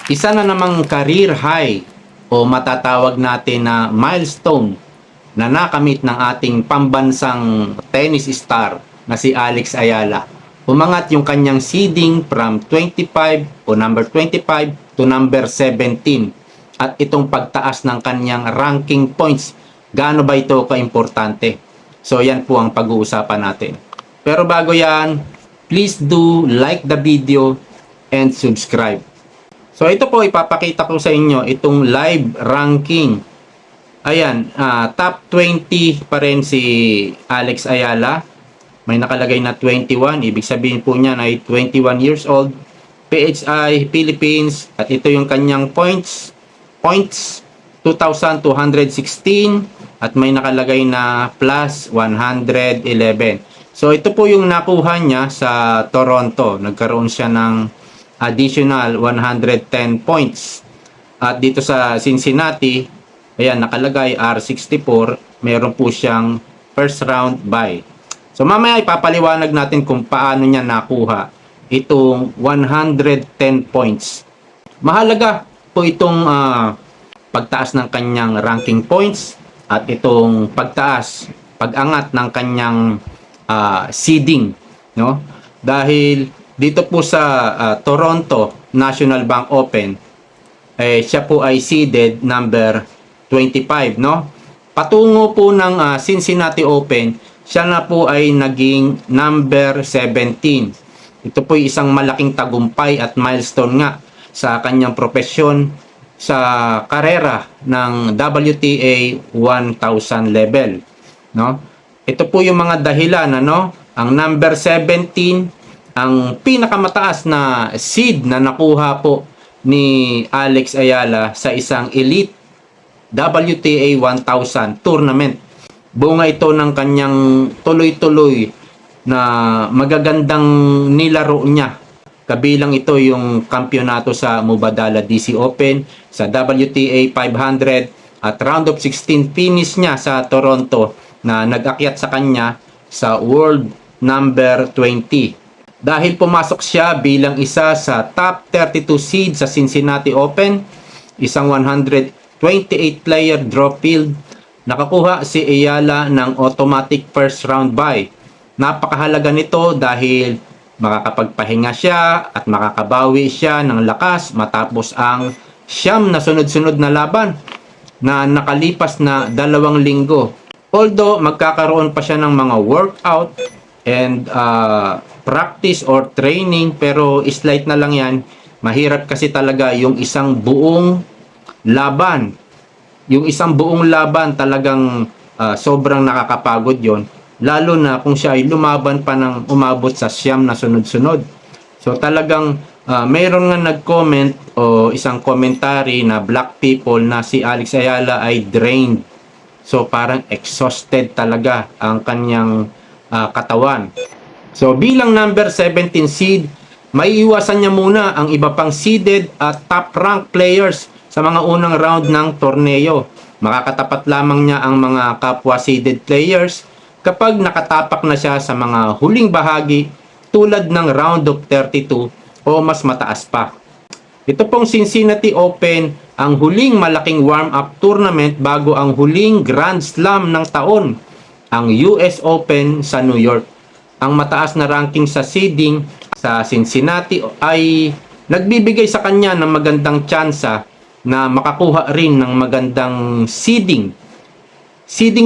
isa na namang career high o matatawag natin na milestone na nakamit ng ating pambansang tennis star na si Alex Ayala. Umangat yung kanyang seeding from 25 o number 25 to number 17. At itong pagtaas ng kanyang ranking points, gaano ba ito kaimportante? So yan po ang pag-uusapan natin. Pero bago yan, please do like the video and subscribe. So ito po ipapakita ko sa inyo itong live ranking. Ayan, top 20 pa rin si Alex Ayala. May nakalagay na 21, ibig sabihin po niyan ay 21 years old. PHI Philippines, at ito yung kanyang points 2,216, at may nakalagay na plus 111. So ito po yung nakuha niya sa Toronto. Nagkaroon siya ng additional 110 points. At dito sa Cincinnati, ayan, nakalagay R64, meron po siyang first round bye. So mamaya ipapaliwanag natin kung paano niya nakuha itong 110 points. Mahalaga po itong pagtaas ng kanyang ranking points at itong pag-angat ng kanyang seeding, no? Dahil dito po sa Toronto National Bank Open, siya po ay seeded number 25, no? Patungo po ng Cincinnati Open, siya na po ay naging number 17. Ito po ay isang malaking tagumpay at milestone nga sa kanyang profesyon sa karera ng WTA 1000 level, no? Ito po yung mga dahilan, ano? Ang number 17, ang pinakamataas na seed na nakuha po ni Alex Ayala sa isang elite WTA 1000 tournament. Bunga ito ng kanyang tuloy-tuloy na magagandang nilaro niya. Kabilang ito yung kampyonato sa Mubadala DC Open, sa WTA 500, at round of 16 finish niya sa Toronto na nag-akyat sa kanya sa world number 20. Dahil pumasok siya bilang isa sa top 32 seed sa Cincinnati Open, isang 128 player draw field, nakakuha si Ayala ng automatic first round bye. Napakahalaga nito dahil makakapagpahinga siya at makakabawi siya ng lakas matapos ang siyam na sunod-sunod na laban na nakalipas na 2 linggo. Although magkakaroon pa siya ng mga workout and practice or training, pero slight na lang yan. Mahirap kasi talaga yung isang buong laban. Yung isang buong laban talagang sobrang nakakapagod yon, lalo na kung siya ay lumaban pa ng umabot sa siyam na sunod-sunod. So talagang mayroon nga nag-comment o isang commentary na black people na si Alex Ayala ay drained. So parang exhausted talaga ang kanyang katawan. So bilang number 17 seed, maiiwasan niya muna ang iba pang seeded at top rank players sa mga unang round ng torneo. Makakatapat lamang niya ang mga kapwa seeded players kapag nakatapak na siya sa mga huling bahagi tulad ng round of 32 o mas mataas pa. Ito pong Cincinnati Open ang huling malaking warm-up tournament bago ang huling Grand Slam ng taon, ang US Open sa New York. Ang mataas na ranking sa seeding sa Cincinnati ay nagbibigay sa kanya ng magandang tsansa na makakuha rin ng magandang seeding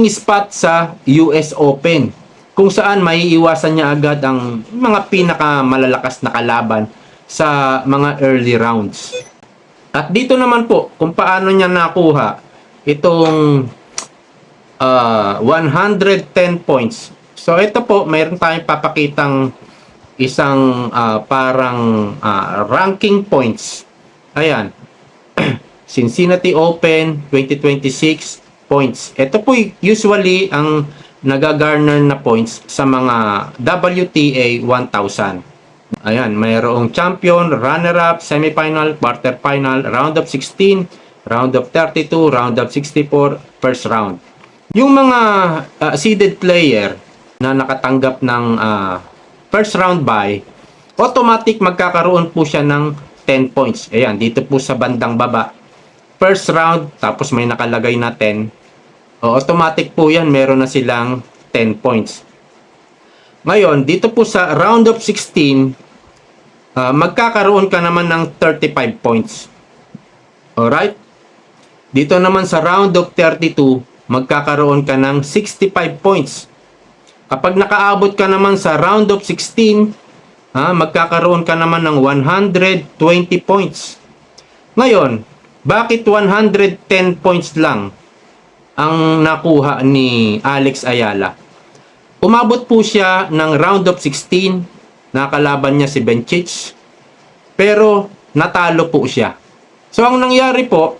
spot sa US Open, kung saan maiiwasan niya agad ang mga pinakamalalakas na kalaban sa mga early rounds. At dito naman po kung paano niya nakuha itong 110 points. So ito po, mayroon tayong papakitang isang parang ranking points. Ayan. Cincinnati Open 2026 points. Ito po usually ang nagagarner na points sa mga WTA 1000. Ayan, mayroong champion, runner-up, semifinal, quarterfinal, round of 16, round of 32, round of 64, first round. Yung mga seeded player na nakatanggap ng first round bye, automatic magkakaroon po siya ng 10 points. Ayan, dito po sa bandang baba. First round, tapos may nakalagay na 10. O, automatic po yan, meron na silang 10 points. Ngayon, dito po sa round of 16, magkakaroon ka naman ng 35 points. Alright? Dito naman sa round of 32, magkakaroon ka ng 65 points. Kapag nakaabot ka naman sa round of 16, magkakaroon ka naman ng 120 points. Ngayon, bakit 110 points lang ang nakuha ni Alex Ayala? Umabot po siya ng round of 16, nakalaban niya si Bencic, pero natalo po siya. So, ang nangyari po,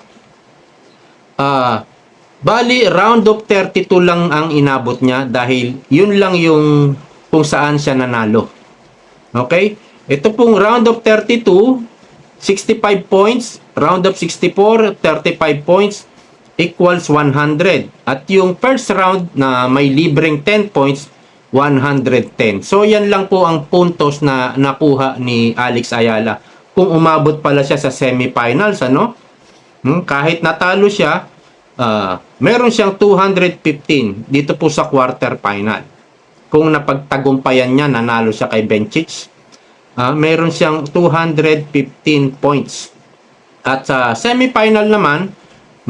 bali, round of 32 lang ang inabot niya dahil yun lang yung kung saan siya nanalo. Okay? Ito pong round of 32, 65 points. Round of 64, 35 points equals 100. At yung first round na may libreng 10 points, 110. So, yan lang po ang puntos na nakuha ni Alex Ayala. Kung umabot pala siya sa semifinals, ano? Kahit natalo siya, meron siyang 215 dito po sa quarterfinal. Kung napagtagumpayan niya, nanalo siya kay Bencic, meron siyang 215 points. At sa semifinal naman,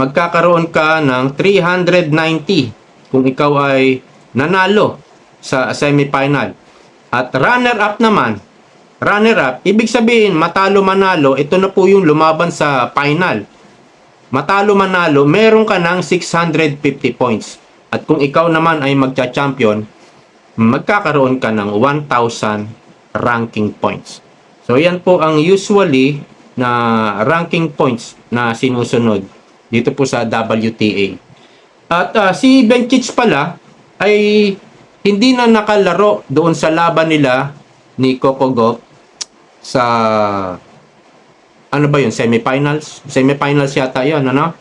magkakaroon ka ng 390 kung ikaw ay nanalo sa semifinal. At runner-up naman, runner-up, ibig sabihin, matalo-manalo, ito na po yung lumaban sa final. Matalo-manalo, meron ka ng 650 points. At kung ikaw naman ay magcha-champion, magkakaroon ka ng 1,000 ranking points. So, yan po ang usually na ranking points na sinusunod dito po sa WTA. At si Bencic pala ay hindi na nakalaro doon sa laban nila ni Coco Gauff sa ano ba yun, semifinals? Semifinals yata yun, ano?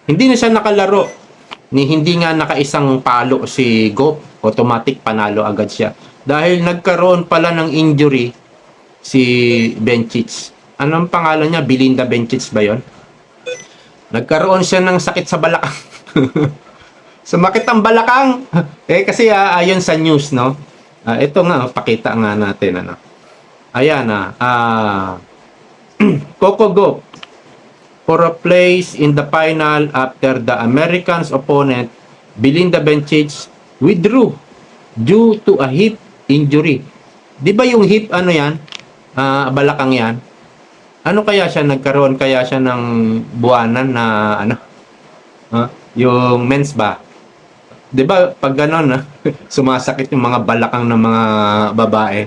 Hindi na siya nakalaro. Hindi nga nakaisang palo si Gauff, automatic panalo agad siya. Dahil nagkaroon pala ng injury si Bencic. Anong pangalan niya? Belinda Bencic ba yun? Nagkaroon siya ng sakit sa balakang. Sumakit ang balakang. Kasi ayon sa news, no? Ito nga, pakita nga natin, ano? Ayan, Coco Gauff for a place in the final after the Americans' opponent, Belinda Bencic, withdrew due to a hip injury. Di ba yung hip, ano yan? Balakang yan? Ano kaya siya, nagkaroon kaya siya ng buwanan na, ano? Yung mens ba? Di ba, pag gano'n, sumasakit yung mga balakang ng mga babae.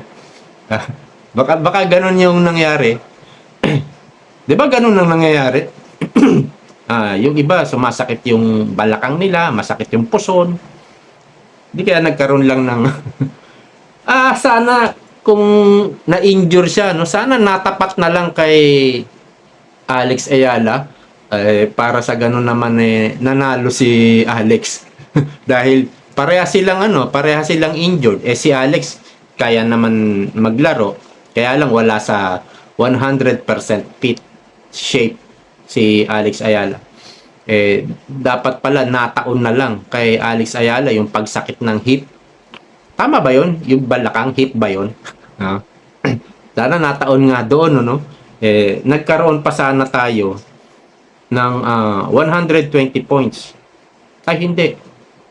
Baka gano'n yung nangyari. Di ba ganun ang nangyayari? Yung iba, sumasakit yung balakang nila, masakit yung puson. Di kaya nagkaroon lang ng... sana kung na-injure siya, no? Sana natapat na lang kay Alex Ayala. Para sa ganun naman nanalo si Alex. Dahil pareha silang injured. Si Alex, kaya naman maglaro. Kaya lang wala sa 100% fit shape si Alex Ayala. Dapat pala nataon na lang kay Alex Ayala yung pagsakit ng hip. Tama ba yun? Yung balakang hip ba yun? Sana nataon nga doon, no? Nagkaroon pa sana tayo ng 120 points. Ay, hindi.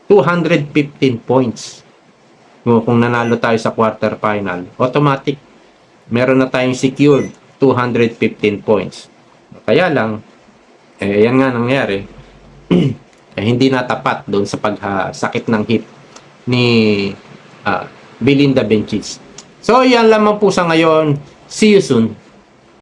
215 points. Kung nanalo tayo sa quarterfinal, automatic meron na tayong secured 215 points. Kaya lang, yan nga nangyari. Hindi natapat doon sa pagsakit ng hip ni Belinda Bencic. So, yan lamang po sa ngayon. See you soon.